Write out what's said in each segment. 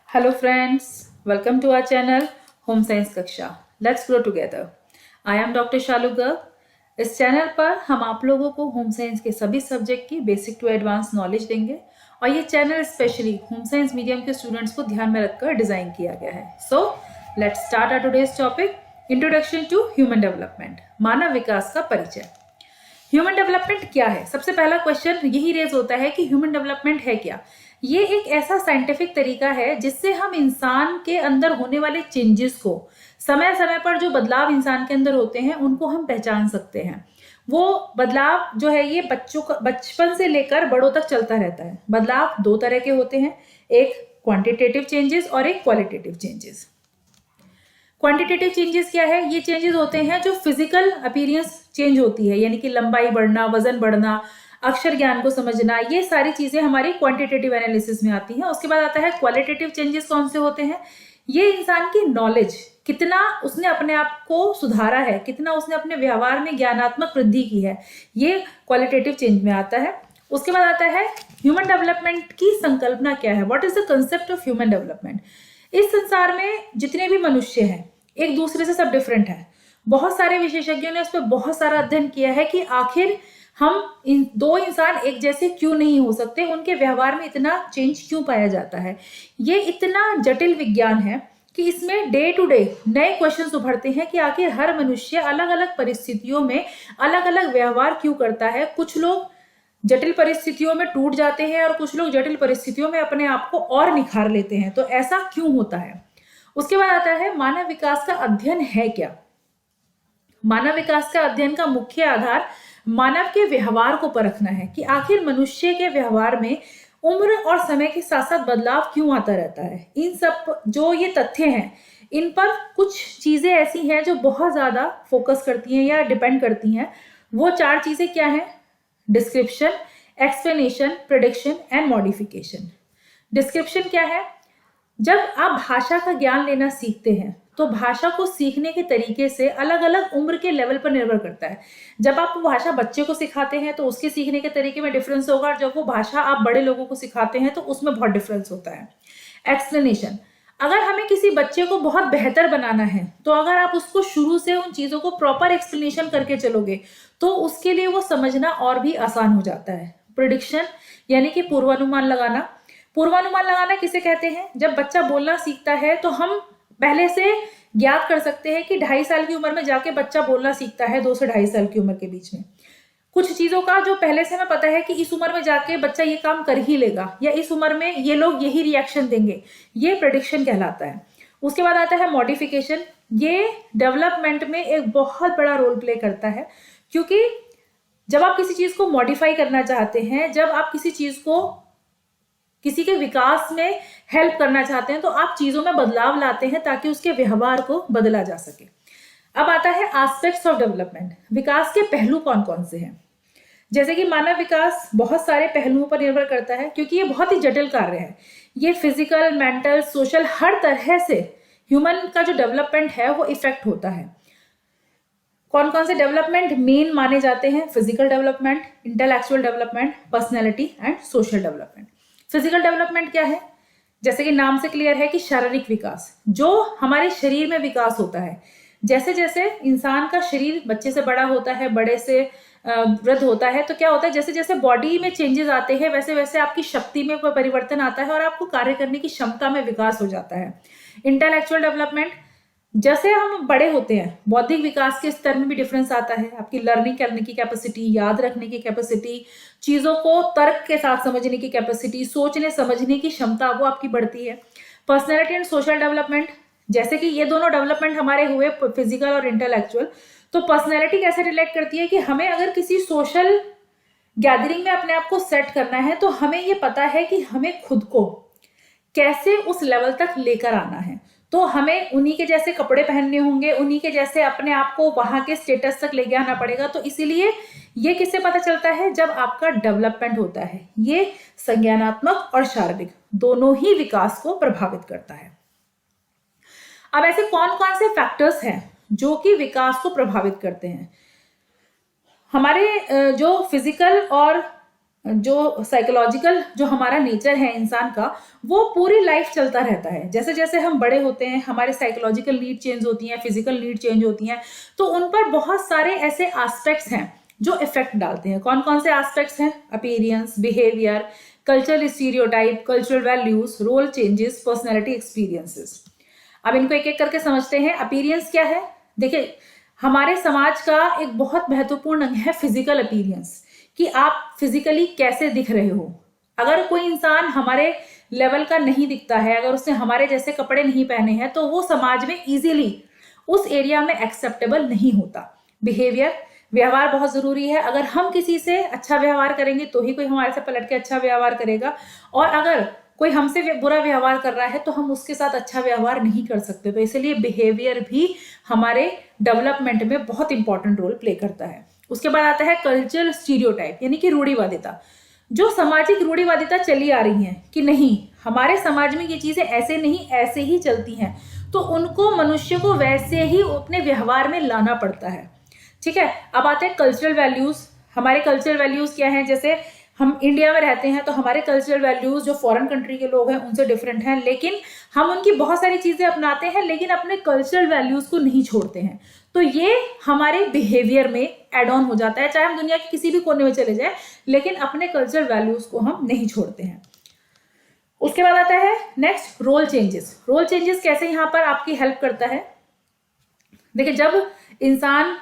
Hello friends, welcome to our channel Home Science कक्षा. Let's grow together. I am Dr. शालू गर्ग. इस channel पर हम आप लोगों को होम साइंस के सभी सब्जेक्ट की बेसिक टू एडवांस नॉलेज देंगे और ये channel specially home science medium के स्टूडेंट्स को ध्यान में रखकर डिजाइन किया गया है. So let's start our today's topic, introduction to human development, मानव विकास का परिचय. ह्यूमन डेवलपमेंट क्या है? सबसे पहला क्वेश्चन यही रेज होता है कि ह्यूमन डेवलपमेंट है क्या. ये एक ऐसा साइंटिफिक तरीका है जिससे हम इंसान के अंदर होने वाले चेंजेस को, समय समय पर जो बदलाव इंसान के अंदर होते हैं उनको हम पहचान सकते हैं. वो बदलाव जो है ये बच्चों का बचपन से लेकर बड़ों तक चलता रहता है. बदलाव दो तरह के होते हैं, एक क्वांटिटेटिव चेंजेस और एक क्वालिटेटिव चेंजेस. क्वांटिटेटिव चेंजेस क्या है? ये चेंजेस होते हैं जो फिजिकल अपीयरेंस चेंज होती है, यानी कि लंबाई बढ़ना, वजन बढ़ना, अक्षर ज्ञान को समझना, ये सारी चीजें हमारी क्वांटिटेटिव एनालिसिस में आती हैं. उसके बाद आता है क्वालिटेटिव चेंजेस. कौन से होते हैं? ये इंसान की नॉलेज, कितना उसने अपने आप को सुधारा है, कितना उसने अपने व्यवहार में ज्ञानात्मक वृद्धि की है, ये क्वालिटेटिव चेंज में आता है. उसके बाद आता है ह्यूमन डेवलपमेंट की संकल्पना क्या है, what is the concept of human development. इस संसार में जितने भी मनुष्य हैं एक दूसरे से सब डिफरेंट है. बहुत सारे विशेषज्ञों ने उस पर बहुत सारा अध्ययन किया है कि आखिर हम दो इंसान एक जैसे क्यों नहीं हो सकते, उनके व्यवहार में इतना चेंज क्यों पाया जाता है. ये इतना जटिल विज्ञान है कि इसमें डे टू डे नए क्वेश्चंस उभरते हैं कि आखिर हर मनुष्य अलग अलग परिस्थितियों में अलग अलग व्यवहार क्यों करता है. कुछ लोग जटिल परिस्थितियों में टूट जाते हैं और कुछ लोग जटिल परिस्थितियों में अपने आप को और निखार लेते हैं. तो ऐसा क्यों होता है? उसके बाद आता है मानव विकास का अध्ययन है क्या. मानव विकास का अध्ययन का मुख्य आधार मानव के व्यवहार को परखना है कि आखिर मनुष्य के व्यवहार में उम्र और समय के साथ साथ बदलाव क्यों आता रहता है. इन सब जो ये तथ्य हैं, इन पर कुछ चीजें ऐसी हैं जो बहुत ज्यादा फोकस करती हैं या डिपेंड करती हैं. वो चार चीजें क्या हैं? Description, explanation, prediction and modification. Description क्या है? जब आप भाषा का ज्ञान लेना सीखते हैं तो भाषा को सीखने के तरीके से अलग अलग उम्र के लेवल पर निर्भर करता है. जब आप वो भाषा बच्चे को सिखाते हैं तो उसके सीखने के तरीके में डिफरेंस होगा, और जब वो भाषा आप बड़े लोगों को सिखाते हैं तो उसमें बहुत डिफरेंस होता है. एक्सप्लेनेशन, अगर हमें किसी बच्चे को बहुत बेहतर बनाना है तो अगर आप उसको शुरू से उन चीजों को प्रॉपर एक्सप्लेनेशन करके चलोगे तो उसके लिए वो समझना और भी आसान हो जाता है. प्रेडिक्शन यानी कि पूर्वानुमान लगाना. पूर्वानुमान लगाना किसे कहते हैं? जब बच्चा बोलना सीखता है तो हम पहले से ज्ञात कर सकते हैं कि 2.5 साल की उम्र में जाके बच्चा बोलना सीखता है, 2 से 2.5 साल की उम्र के बीच में. कुछ चीजों का जो पहले से हमें पता है कि इस उम्र में जाके बच्चा ये काम कर ही लेगा, या इस उम्र में ये लोग यही रिएक्शन देंगे, ये प्रेडिक्शन कहलाता है. उसके बाद आता है मॉडिफिकेशन. ये डेवलपमेंट में एक बहुत बड़ा रोल प्ले करता है, क्योंकि जब आप किसी चीज को मॉडिफाई करना चाहते हैं, जब आप किसी चीज को किसी के विकास में हेल्प करना चाहते हैं तो आप चीजों में बदलाव लाते हैं ताकि उसके व्यवहार को बदला जा सके. अब आता है एस्पेक्ट्स ऑफ डेवलपमेंट. विकास के पहलू कौन कौन से हैं? जैसे कि मानव विकास बहुत सारे पहलुओं पर निर्भर करता है, क्योंकि ये बहुत ही जटिल कार्य है. ये फिजिकल, मेंटल, सोशल, हर तरह से ह्यूमन का जो डेवलपमेंट है वो इफेक्ट होता है. कौन कौन से डेवलपमेंट मेन माने जाते हैं? Physical development, intellectual development, personality and social development. Physical development क्या है? जैसे कि नाम से क्लियर है कि शारीरिक विकास, जो हमारे शरीर में विकास होता है. जैसे जैसे इंसान का शरीर बच्चे से बड़ा होता है, बड़े से वृद्ध होता है, तो क्या होता है, जैसे जैसे बॉडी में चेंजेस आते हैं वैसे वैसे आपकी शक्ति में परिवर्तन आता है और आपको कार्य करने की क्षमता में विकास हो जाता है. इंटेलेक्चुअल डेवलपमेंट, जैसे हम बड़े होते हैं बौद्धिक विकास के स्तर में भी डिफरेंस आता है. आपकी लर्निंग करने की कैपेसिटी, याद रखने की कैपेसिटी, चीजों को तर्क के साथ समझने की कैपेसिटी, सोचने समझने की क्षमता, वो आपकी बढ़ती है. पर्सनैलिटी एंड सोशल डेवलपमेंट, जैसे कि ये दोनों डेवलपमेंट हमारे हुए फिजिकल और इंटेलेक्चुअल, तो पर्सनैलिटी कैसे रिलेट करती है कि हमें अगर किसी सोशल गैदरिंग में अपने आप को सेट करना है तो हमें ये पता है कि हमें खुद को कैसे उस लेवल तक लेकर आना है. तो हमें उन्हीं के जैसे कपड़े पहनने होंगे, उन्हीं के जैसे अपने आप को वहां के स्टेटस तक लेके आना पड़ेगा. तो इसीलिए ये किससे पता चलता है? जब आपका डेवलपमेंट होता है. ये संज्ञानात्मक और शारीरिक दोनों ही विकास को प्रभावित करता है. अब ऐसे कौन कौन से फैक्टर्स हैं जो कि विकास को प्रभावित करते हैं? हमारे जो फिजिकल और जो साइकोलॉजिकल जो हमारा नेचर है इंसान का, वो पूरी लाइफ चलता रहता है। जैसे जैसे हम बड़े होते हैं हमारे साइकोलॉजिकल नीड चेंज होती हैं, फिजिकल नीड चेंज होती हैं, तो उन पर बहुत सारे ऐसे एस्पेक्ट्स हैं जो इफेक्ट डालते हैं। कौन कौन से एस्पेक्ट्स हैं? Appearance, behaviour, cultural stereotype, cultural values, role changes, personality experiences. अब इनको एक एक करके समझते हैं। अपीयरेंस क्या है? देखिए, हमारे समाज का एक बहुत महत्वपूर्ण अंग है फिजिकल अपीयरेंस, कि आप फिजिकली कैसे दिख रहे हो। अगर कोई इंसान हमारे लेवल का नहीं दिखता है, अगर उसने हमारे जैसे कपड़े नहीं पहने हैं, तो वो समाज में इजीली उस एरिया में एक्सेप्टेबल नहीं होता। बिहेवियर, व्यवहार बहुत जरूरी है। अगर हम किसी से अच्छा व्यवहार करेंगे तो ही कोई हमारे से पलट के अच्छा व्यवहार करेगा, और अगर कोई हमसे बुरा व्यवहार कर रहा है तो हम उसके साथ अच्छा व्यवहार नहीं कर सकते। तो इसलिए बिहेवियर भी हमारे डेवलपमेंट में बहुत इंपॉर्टेंट रोल प्ले करता है। उसके बाद आता है कल्चरल स्टीरियोटाइप, यानी कि रूढ़िवादिता। जो सामाजिक रूढ़िवादिता चली आ रही है कि नहीं, हमारे समाज में ये चीजें ऐसे नहीं, ऐसे ही चलती हैं, तो उनको मनुष्य को वैसे ही अपने व्यवहार में लाना पड़ता है। ठीक है, अब आते हैं कल्चरल वैल्यूज। हमारे कल्चरल वैल्यूज क्या हैं? जैसे हम इंडिया में रहते हैं तो हमारे कल्चरल वैल्यूज जो फॉरेन कंट्री के लोग हैं उनसे डिफरेंट हैं, लेकिन हम उनकी बहुत सारी चीजें अपनाते हैं, लेकिन अपने कल्चरल वैल्यूज को नहीं छोड़ते हैं। तो ये हमारे बिहेवियर में एड ऑन हो जाता है, चाहे हम दुनिया के किसी भी कोने में चले जाए, लेकिन अपने कल्चरल वैल्यूज को हम नहीं छोड़ते हैं। उसके बाद आता है next role changes. Role changes कैसे यहाँ पर आपकी हेल्प करता है? देखिए, जब इंसान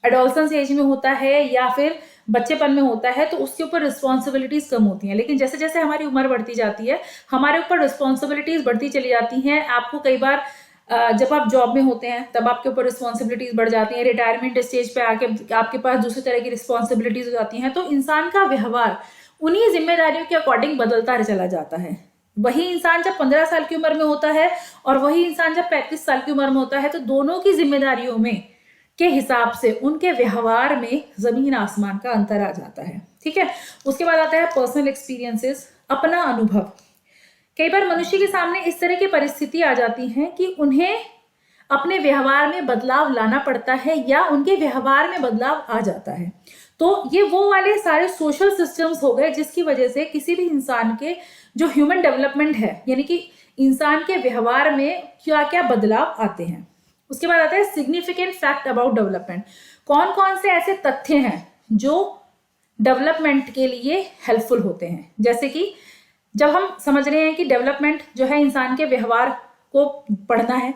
एडोलसेंस एज में होता है या फिर बच्चेपन में होता है तो उसके ऊपर रिस्पॉन्सिबिलिटीज कम होती हैं, लेकिन जैसे जैसे हमारी उम्र बढ़ती जाती है हमारे ऊपर रिस्पॉन्सिबिलिटीज बढ़ती चली जाती हैं। आपको कई बार जब आप जॉब में होते हैं तब आपके ऊपर रिस्पॉन्सिबिलिटीज बढ़ जाती हैं, रिटायरमेंट स्टेज पे आके आपके पास दूसरे तरह की रिस्पॉन्सिबिलिटीज हो जाती हैं, तो इंसान का व्यवहार उन्हीं जिम्मेदारियों के अकॉर्डिंग बदलता चला जाता है। वही इंसान जब 15 साल की उम्र में होता है और वही इंसान जब 35 साल की उम्र में होता है, तो दोनों की जिम्मेदारियों में के हिसाब से उनके व्यवहार में जमीन आसमान का अंतर आ जाता है। ठीक है, उसके बाद आता है पर्सनल एक्सपीरियंसेस, अपना अनुभव। कई बार मनुष्य के सामने इस तरह की परिस्थिति आ जाती है कि उन्हें अपने व्यवहार में बदलाव लाना पड़ता है या उनके व्यवहार में बदलाव आ जाता है। तो ये वो वाले सारे सोशल सिस्टम्स हो गए जिसकी वजह से किसी भी इंसान के जो ह्यूमन डेवलपमेंट है, यानी कि इंसान के व्यवहार में क्या क्या बदलाव आते हैं। उसके बाद आता है सिग्निफिकेंट फैक्ट अबाउट डेवलपमेंट। कौन कौन से ऐसे तथ्य हैं जो डेवलपमेंट के लिए हेल्पफुल होते हैं? जैसे कि जब हम समझ रहे हैं कि डेवलपमेंट जो है इंसान के व्यवहार को पढ़ना है,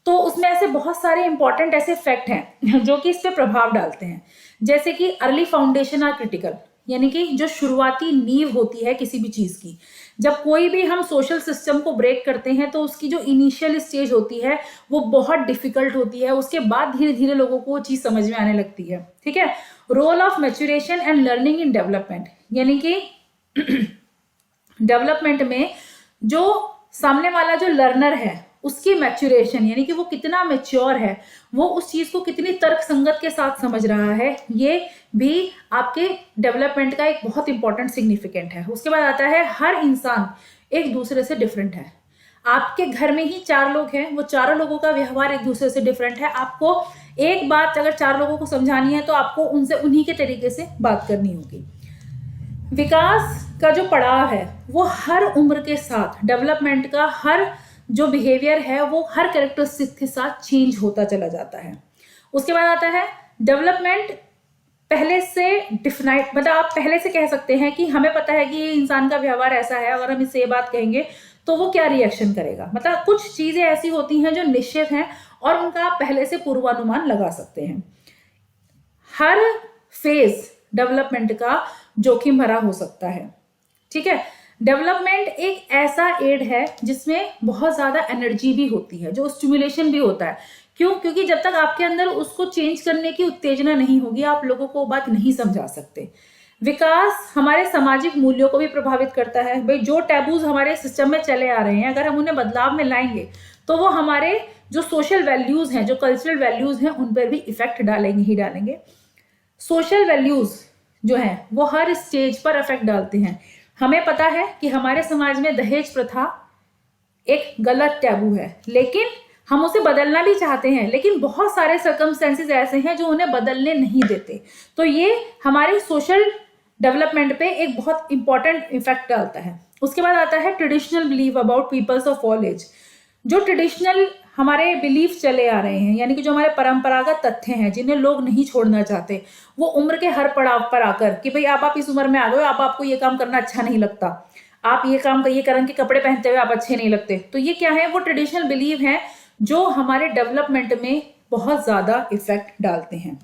तो उसमें ऐसे बहुत सारे इंपॉर्टेंट ऐसे फैक्ट हैं जो कि इस पर प्रभाव डालते हैं। जैसे कि अर्ली फाउंडेशन आर क्रिटिकल, यानी कि जो शुरुआती नींव होती है किसी भी चीज की, जब कोई भी हम सोशल सिस्टम को ब्रेक करते हैं तो उसकी जो इनिशियल स्टेज होती है वो बहुत डिफिकल्ट होती है, उसके बाद धीरे धीरे लोगों को वो चीज समझ में आने लगती है। ठीक है, role of maturation and learning in development, यानी कि डेवलपमेंट में जो सामने वाला जो लर्नर है उसकी मैच्योरेशन, यानी कि वो कितना मैच्योर है, वो उस चीज को कितनी तर्क संगत के साथ समझ रहा है, ये भी आपके डेवलपमेंट का एक बहुत इंपॉर्टेंट सिग्निफिकेंट है। उसके बाद आता है हर इंसान एक दूसरे से डिफरेंट है। आपके घर में ही 4 लोग हैं, वो चारों लोगों का व्यवहार एक दूसरे से डिफरेंट है। आपको एक बात अगर 4 लोगों को समझानी है तो आपको उनसे उन्हीं के तरीके से बात करनी होगी। विकास का जो पड़ाव है वो हर उम्र के साथ, डेवलपमेंट का हर जो बिहेवियर है वो हर कैरेक्टरिस्टिक के साथ चेंज होता चला जाता है। उसके बाद आता है डेवलपमेंट पहले से डिफाइंड, मतलब आप पहले से कह सकते हैं कि हमें पता है कि ये इंसान का व्यवहार ऐसा है, अगर हम इससे ये बात कहेंगे तो वो क्या रिएक्शन करेगा। मतलब कुछ चीजें ऐसी होती हैं जो निश्चित हैं और उनका आप पहले से पूर्वानुमान लगा सकते हैं। हर फेज डेवलपमेंट का जोखिम भरा हो सकता है। ठीक है, डेवलपमेंट एक ऐसा एड है जिसमें बहुत ज्यादा एनर्जी भी होती है, जो स्टिमुलेशन भी होता है। क्यों? क्योंकि जब तक आपके अंदर उसको चेंज करने की उत्तेजना नहीं होगी आप लोगों को बात नहीं समझा सकते। विकास हमारे सामाजिक मूल्यों को भी प्रभावित करता है। भाई, जो टैबूज हमारे सिस्टम में चले आ रहे हैं, अगर हम उन्हें बदलाव में लाएंगे तो वो हमारे जो सोशल वैल्यूज हैं, जो कल्चरल वैल्यूज हैं, उन पर भी इफेक्ट डालेंगे ही डालेंगे। सोशल वैल्यूज जो हैं वो हर स्टेज पर इफेक्ट डालते हैं। हमें पता है कि हमारे समाज में दहेज प्रथा एक गलत टैबू है, लेकिन हम उसे बदलना भी चाहते हैं, लेकिन बहुत सारे सर्कमस्टेंसेस ऐसे हैं जो उन्हें बदलने नहीं देते। तो ये हमारे सोशल डेवलपमेंट पे एक बहुत इंपॉर्टेंट इफेक्ट डालता है। उसके बाद आता है traditional believe about peoples of all age. जो ट्रेडिशनल हमारे बिलीफ चले आ रहे हैं, यानी कि जो हमारे परंपरागत तथ्य हैं जिन्हें लोग नहीं छोड़ना चाहते, वो उम्र के हर पड़ाव पर आकर कि भाई आप इस उम्र में आ गए, आपको ये काम करना अच्छा नहीं लगता, आप ये काम ये रंग के कपड़े पहनते हुए आप अच्छे नहीं लगते, तो ये क्या है, वो ट्रेडिशनल बिलीव है जो हमारे डेवलपमेंट में बहुत ज्यादा इफेक्ट डालते हैं।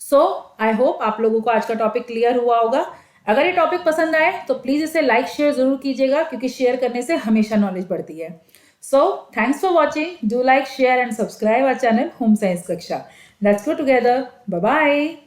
सो आई होप आप लोगों को आज का टॉपिक क्लियर हुआ होगा। अगर ये टॉपिक पसंद आए तो प्लीज इसे लाइक शेयर जरूर कीजिएगा, क्योंकि शेयर करने से हमेशा नॉलेज बढ़ती है। So thanks for watching, do like share and subscribe our channel home science कक्षा। Let's go together, bye bye.